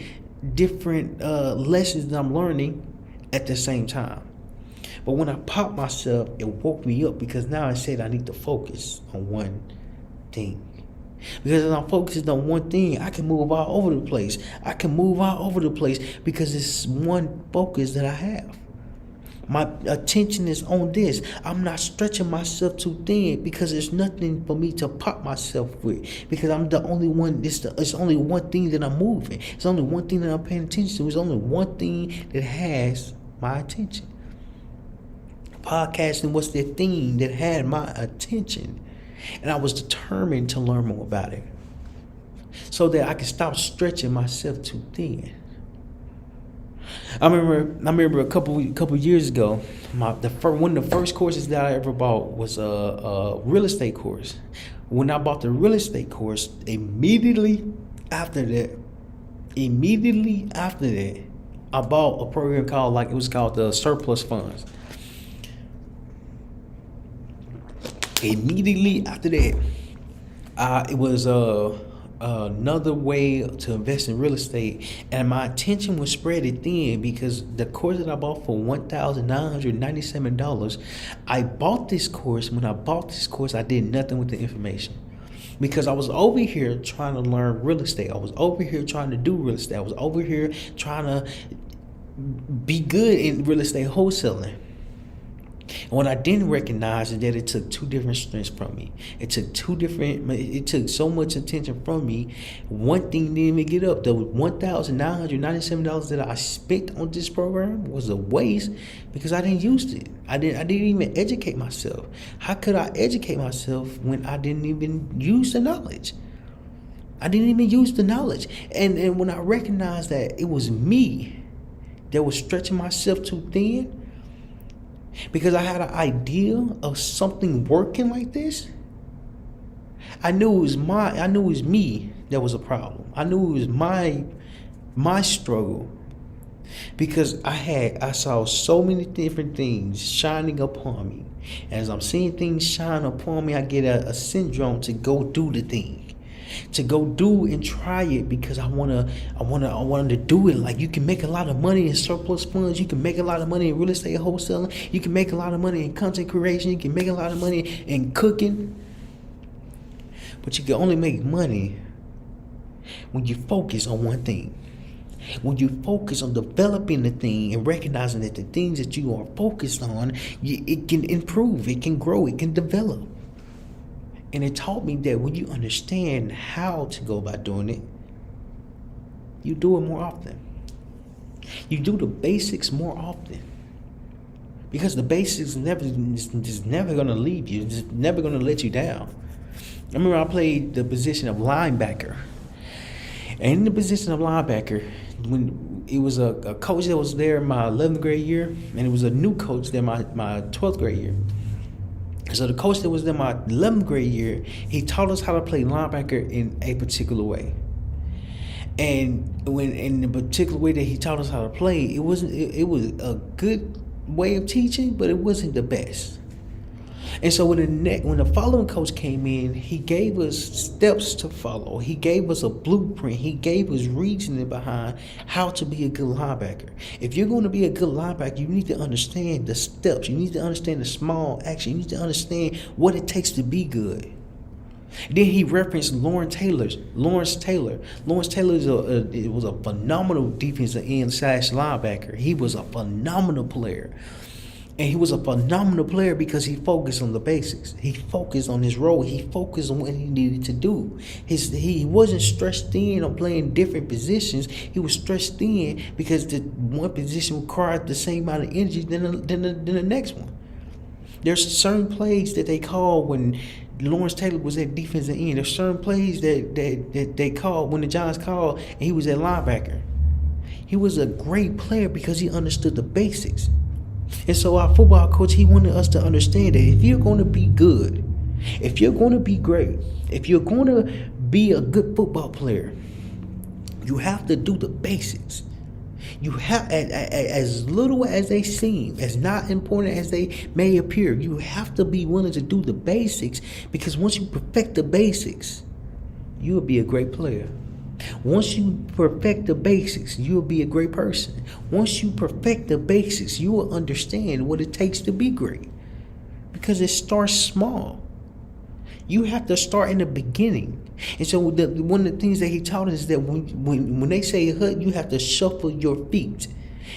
lessons that I'm learning at the same time. But when I popped myself, it woke me up because now I said I need to focus on one thing. Because if I'm focusing on one thing, I can move all over the place. Because it's one focus that I have. My attention is on this. I'm not stretching myself too thin because there's nothing for me to pop myself with. Because I'm the only one. It's only one thing that I'm moving. It's only one thing that I'm paying attention to. It's only one thing that has my attention. Podcasting was the thing that had my attention. And I was determined to learn more about it, so that I could stop stretching myself too thin. I remember a couple years ago, one of the first courses that I ever bought was a real estate course. When I bought the real estate course, immediately after that, I bought a program called the surplus funds. Immediately after that, it was another way to invest in real estate, and my attention was spread thin because the course that I bought for $1,997, I bought this course. When I bought this course, I did nothing with the information because I was over here trying to learn real estate. I was over here trying to do real estate. I was over here trying to be good in real estate wholesaling. And what I didn't recognize is that it took two different strengths from me. It took so much attention from me. One thing didn't even get up. The $1,997 that I spent on this program was a waste because I didn't use it. I didn't even educate myself. How could I educate myself when I didn't even use the knowledge? And when I recognized that it was me that was stretching myself too thin, because I had an idea of something working like this, I knew it was me that was a problem. I knew it was my struggle, because I saw so many different things shining upon me. As I'm seeing things shine upon me, I get a syndrome to go do the thing. To go do and try it because I wanna to do it. Like, you can make a lot of money in surplus funds, you can make a lot of money in real estate wholesaling, you can make a lot of money in content creation, you can make a lot of money in cooking. But you can only make money when you focus on one thing. When you focus on developing the thing and recognizing that the things that you are focused on, it can improve, it can grow, it can develop. And it taught me that when you understand how to go about doing it, you do it more often. You do the basics more often. Because the basics is never going to leave you. It's never going to let you down. I remember I played the position of linebacker. And in the position of linebacker, when it was a coach that was there my 11th grade year, and it was a new coach there my 12th grade year. So the coach that was in my 11th grade year, he taught us how to play linebacker in a particular way. And when in the particular way that he taught us how to play, it was a good way of teaching, but it wasn't the best. And so when the following coach came in, he gave us steps to follow. He gave us a blueprint. He gave us reasoning behind how to be a good linebacker. If you're going to be a good linebacker, you need to understand the steps. You need to understand the small action. You need to understand what it takes to be good. Then he referenced Lawrence Taylor. Lawrence Taylor was a phenomenal defensive end / linebacker. He was a phenomenal player. And he was a phenomenal player because he focused on the basics. He focused on his role. He focused on what he needed to do. He wasn't stretched thin on playing different positions. He was stretched thin because the one position required the same amount of energy than the next one. There's certain plays that they call when Lawrence Taylor was at defensive end. There's certain plays that they called when the Giants called and he was at linebacker. He was a great player because he understood the basics. And so our football coach, he wanted us to understand that if you're going to be good, if you're going to be great, if you're going to be a good football player, you have to do the basics. You have, as little as they seem, as not important as they may appear, you have to be willing to do the basics, because once you perfect the basics, you will be a great player. Once you perfect the basics, you'll be a great person. Once you perfect the basics, you will understand what it takes to be great. Because it starts small. You have to start in the beginning. And so one of the things that he taught us is that when they say hut, you have to shuffle your feet.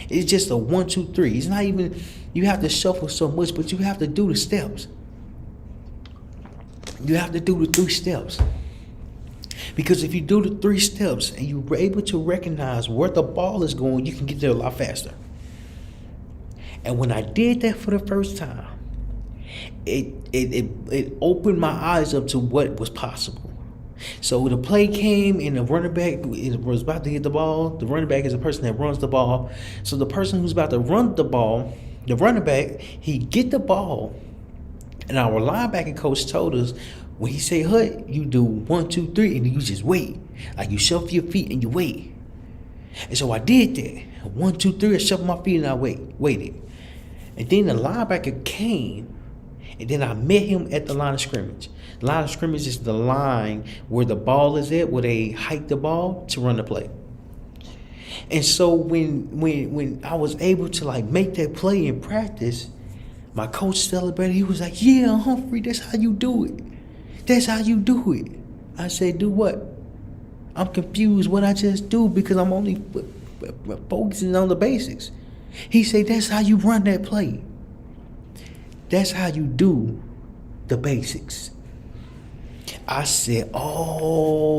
It's just a 1, 2, 3. It's not even, you have to shuffle so much, but you have to do the steps. You have to do the 3 steps. Because if you do the 3 steps and you're able to recognize where the ball is going, you can get there a lot faster. And when I did that for the first time, it opened my eyes up to what was possible. So the play came and the running back was about to get the ball. The running back is the person that runs the ball. So the person who's about to run the ball, the running back, he get the ball. And our linebacker coach told us, when he say hut, you do 1, 2, 3, and you just wait. Like you shuffle your feet and you wait. And so I did that. 1, 2, 3, I shuffled my feet and I waited. And then the linebacker came, and then I met him at the line of scrimmage. The line of scrimmage is the line where the ball is at, where they hike the ball to run the play. And so when I was able to like make that play in practice, my coach celebrated. He was like, "Yeah, Humphrey, that's how you do it. That's how you do it." I said, "Do what?" I'm confused what I just do because I'm only focusing on the basics. He said, "That's how you run that play. That's how you do the basics." I said, oh,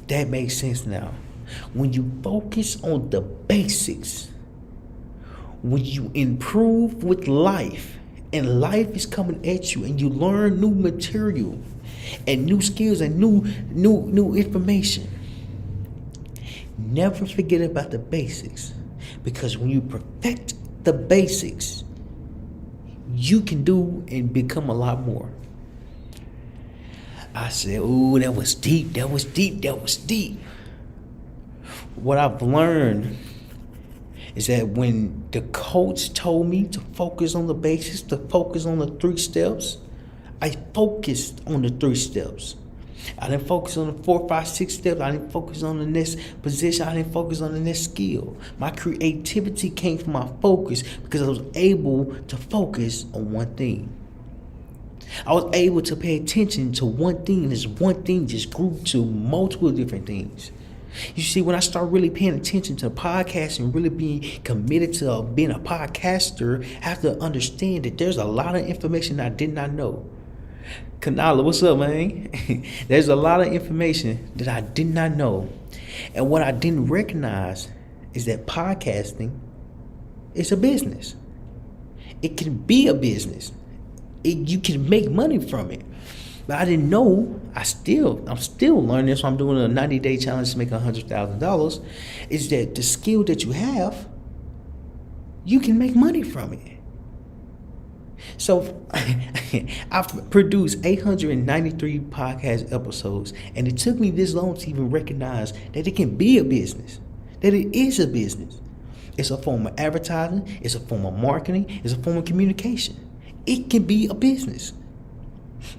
that makes sense now. When you focus on the basics, when you improve with life, and life is coming at you, and you learn new material, and new skills, and new information, never forget about the basics, because when you perfect the basics, you can do and become a lot more. I said, "Ooh, that was deep. That was deep. That was deep." What I've learned is that when the coach told me to focus on the basics, to focus on the 3 steps, I focused on the 3 steps. I didn't focus on the 4, 5, 6 steps. I didn't focus on the next position. I didn't focus on the next skill. My creativity came from my focus because I was able to focus on one thing. I was able to pay attention to one thing, and this one thing just grew to multiple different things. You see, when I started really paying attention to podcasting and really being committed to being a podcaster, I have to understand that there's a lot of information I did not know. Kanala, what's up, man? There's a lot of information that I did not know. And what I didn't recognize is that podcasting is a business. It can be a business. You can make money from it. But I didn't know, I'm still learning this. So I'm doing a 90-day challenge to make $100,000. Is that the skill that you have, you can make money from it. So I've produced 893 podcast episodes, and it took me this long to even recognize that it can be a business, that it is a business. It's a form of advertising, it's a form of marketing, it's a form of communication. It can be a business.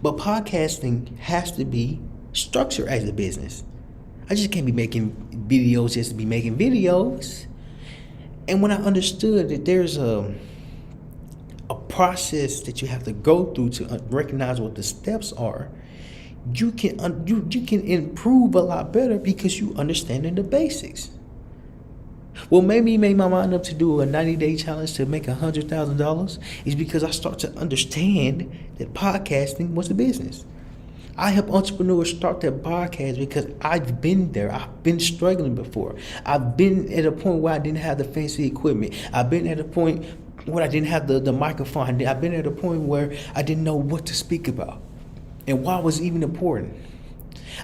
But podcasting has to be structured as a business. I just can't be making videos just to be making videos. And when I understood that there's a process that you have to go through to recognize what the steps are, you can improve a lot better because you understanding the basics. What made me make my mind up to do a 90-day challenge to make $100,000 is because I start to understand that podcasting was a business. I help entrepreneurs start their podcast because I've been there. I've been struggling before. I've been at a point where I didn't have the fancy equipment. I've been at a point where I didn't have the microphone. I've been at a point where I didn't know what to speak about and why it was even important.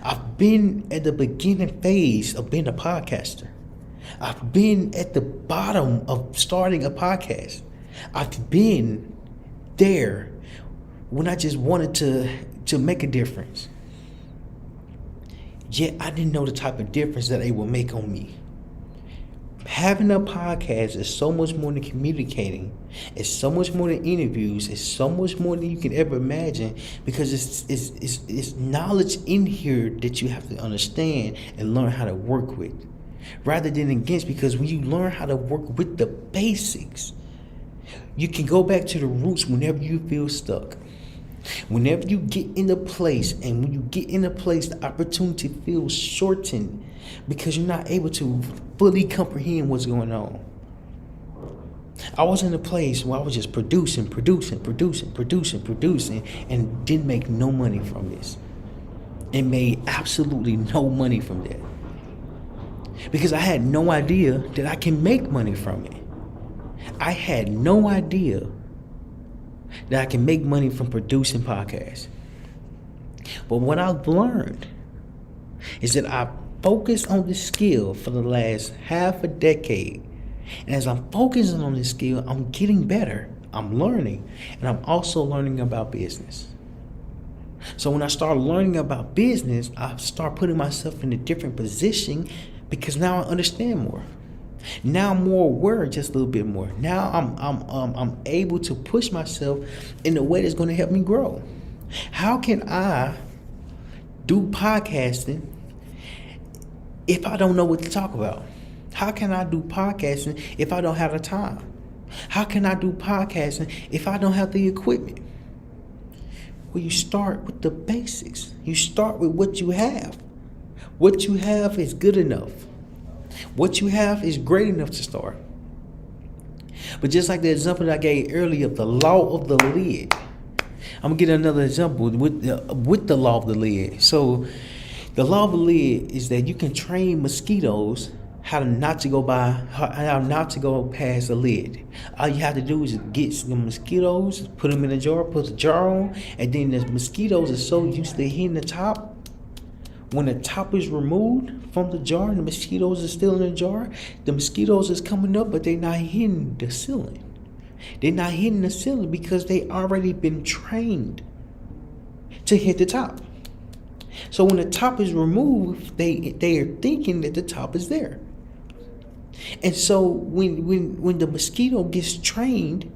I've been at the beginning phase of being a podcaster. I've been at the bottom of starting a podcast. I've been there when I just wanted to make a difference. Yet I didn't know the type of difference that it would make on me. Having a podcast is so much more than communicating. It's so much more than interviews. It's so much more than you can ever imagine, because it's knowledge in here that you have to understand and learn how to work with, rather than against. Because when you learn how to work with the basics, you can go back to the roots whenever you feel stuck. Whenever you get in a place, and when you get in a place, the opportunity feels shortened because you're not able to fully comprehend what's going on. I was in a place where I was just producing, and didn't make no money from this. And made absolutely no money from that. Because I had no idea that I can make money from it. I had no idea that I can make money from producing podcasts. But what I've learned is that I focused on this skill for the last half a decade. And as I'm focusing on this skill, I'm getting better. I'm learning. And I'm also learning about business. So when I start learning about business, I start putting myself in a different position because now I understand more. Now I'm more aware just a little bit more. Now I'm able to push myself in a way that's going to help me grow. How can I do podcasting if I don't know what to talk about? How can I do podcasting if I don't have the time? How can I do podcasting if I don't have the equipment? Well, you start with the basics. You start with what you have. What you have is good enough. What you have is great enough to start. But just like the example that I gave earlier of the law of the lid, I'm going to get another example with the law of the lid. So the law of the lid is that you can train mosquitoes how not to go past the lid. All you have to do is get some mosquitoes, put them in a jar, put the jar on, and then the mosquitoes are so used to hitting the top. When the top is removed from the jar and the mosquitoes are still in the jar, the mosquitoes is coming up, but they're not hitting the ceiling. They're not hitting the ceiling because they already been trained to hit the top. So when the top is removed, they are thinking that the top is there. And so when the mosquito gets trained,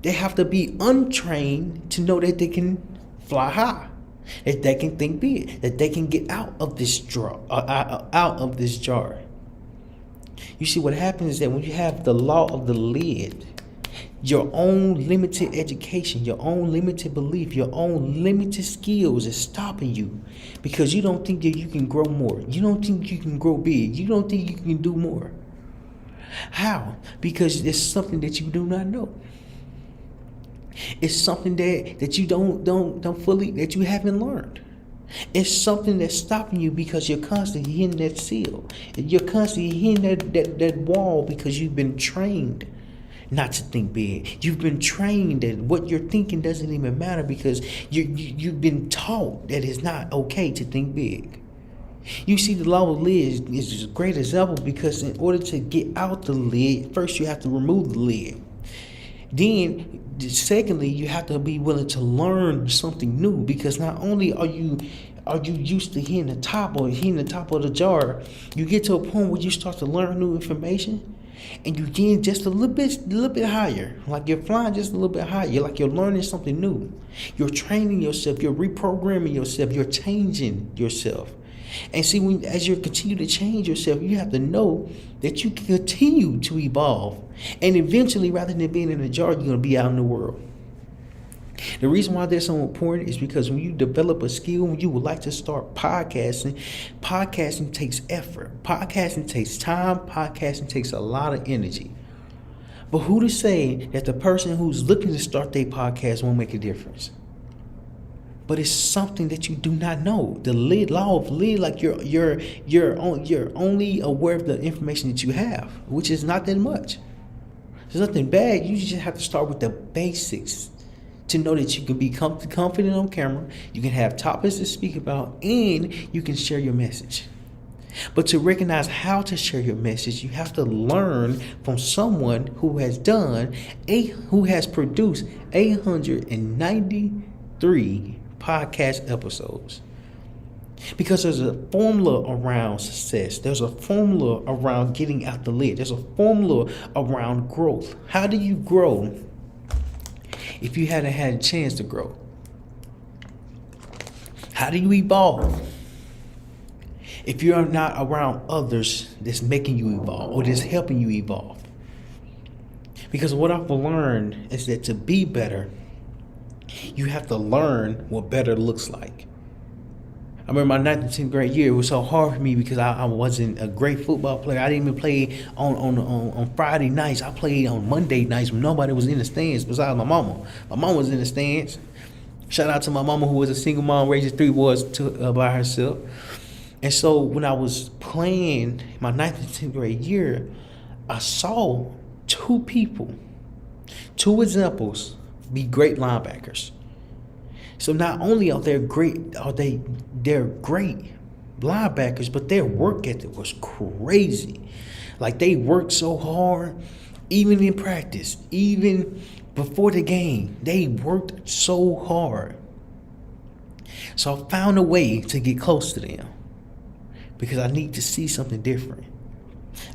they have to be untrained to know that they can fly high, that they can think big, that they can get out of this jar. You see, what happens is that when you have the law of the lid, your own limited education, your own limited belief, your own limited skills is stopping you because you don't think that you can grow more. You don't think you can grow big. You don't think you can do more. How? Because it's something that you do not know. It's something that you don't fully, that you haven't learned. It's something that's stopping you because you're constantly hitting that seal. You're constantly hitting that wall because you've been trained not to think big. You've been trained that what you're thinking doesn't even matter because you've been taught that it's not okay to think big. You see, the law of the lid is a great example because in order to get out the lid, first you have to remove the lid. Then, secondly, you have to be willing to learn something new because not only are you used to hitting the top or hitting the top of the jar, you get to a point where you start to learn new information. And you get just a little bit higher, like you're flying just a little bit higher, like you're learning something new. You're training yourself, you're reprogramming yourself, you're changing yourself. And see, as you continue to change yourself, you have to know that you can continue to evolve. And eventually, rather than being in a jar, you're going to be out in the world. The reason why that's so important is because when you develop a skill, when you would like to start podcasting takes effort. Podcasting takes time. Podcasting takes a lot of energy. But who to say that the person who's looking to start their podcast won't make a difference? But it's something that you do not know. The law of lid, like you're only aware of the information that you have, which is not that much. There's nothing bad. You just have to start with the basics to know that you can be confident on camera, you can have topics to speak about, and you can share your message. But to recognize how to share your message, you have to learn from someone who has produced 893 podcast episodes. Because there's a formula around success. There's a formula around getting out the lid. There's a formula around growth. How do you grow if you hadn't had a chance to grow? How do you evolve if you're not around others that's making you evolve or that's helping you evolve? Because what I've learned is that to be better, You have to learn what better looks like. I remember my 9th and 10th grade year, it was so hard for me because I wasn't a great football player. I didn't even play on Friday nights. I played on Monday nights when nobody was in the stands besides my mama. My mom was in the stands. Shout out to my mama who was a single mom, raising 3 boys by herself. And so when I was playing my 9th and 10th grade year, I saw 2 people, 2 examples, be great linebackers. So not only they're great linebackers, but their work ethic was crazy. Like they worked so hard, even in practice, even before the game, they worked so hard. So I found a way to get close to them because I need to see something different.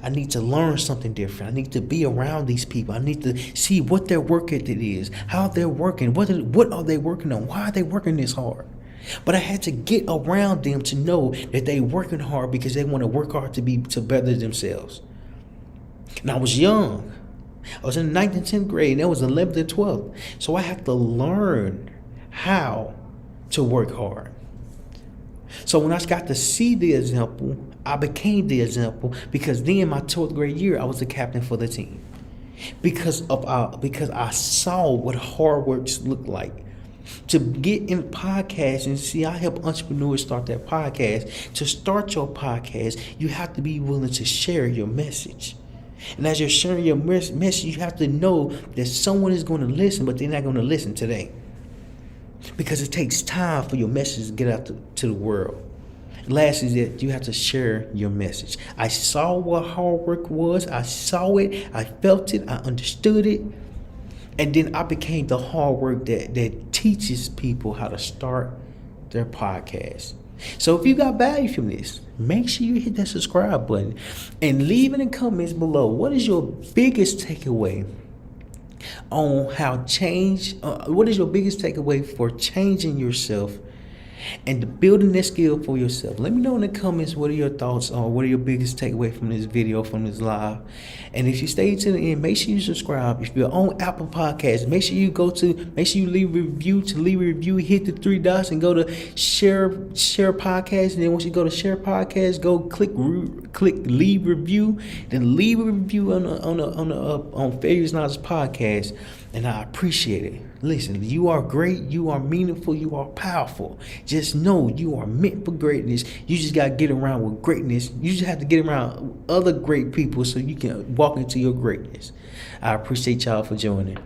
I need to learn something different. I need to be around these people. I need to see what their work ethic is, how they're working, what are they working on, why are they working this hard. But I had to get around them to know that they working hard because they want to work hard to better themselves. And I was young. I was in the 9th and 10th grade, and that was 11th and 12th. So I had to learn how to work hard. So when I got to see the example, I became the example because then my 12th grade year, I was the captain for the team. Because I saw what hard works look like. To get in podcast and see, I help entrepreneurs start their podcast. To start your podcast, you have to be willing to share your message. And as you're sharing your message, you have to know that someone is going to listen, but they're not going to listen today. Because it takes time for your message to get out to the world. Last is that you have to share your message. I saw what hard work was. I saw it. I felt it. I understood it. And then I became the hard work that teaches people how to start their podcast. So if you got value from this, make sure you hit that subscribe button and leave in the comments below. What is your biggest takeaway on what is your biggest takeaway for changing yourself and building that skill for yourself? Let me know in the comments what are your thoughts on what are your biggest takeaway from this video, from this live. And if you stay to the end, make sure you subscribe. If you're on Apple Podcasts, make sure you leave a review, hit the 3 dots and go to share podcast. And then once you go to share podcast, go click leave review, then leave a review on Failures Not As Podcast. And I appreciate it. Listen, you are great, you are meaningful, you are powerful. Just know you are meant for greatness. You just got to get around with greatness. You just have to get around other great people so you can walk into your greatness. I appreciate y'all for joining.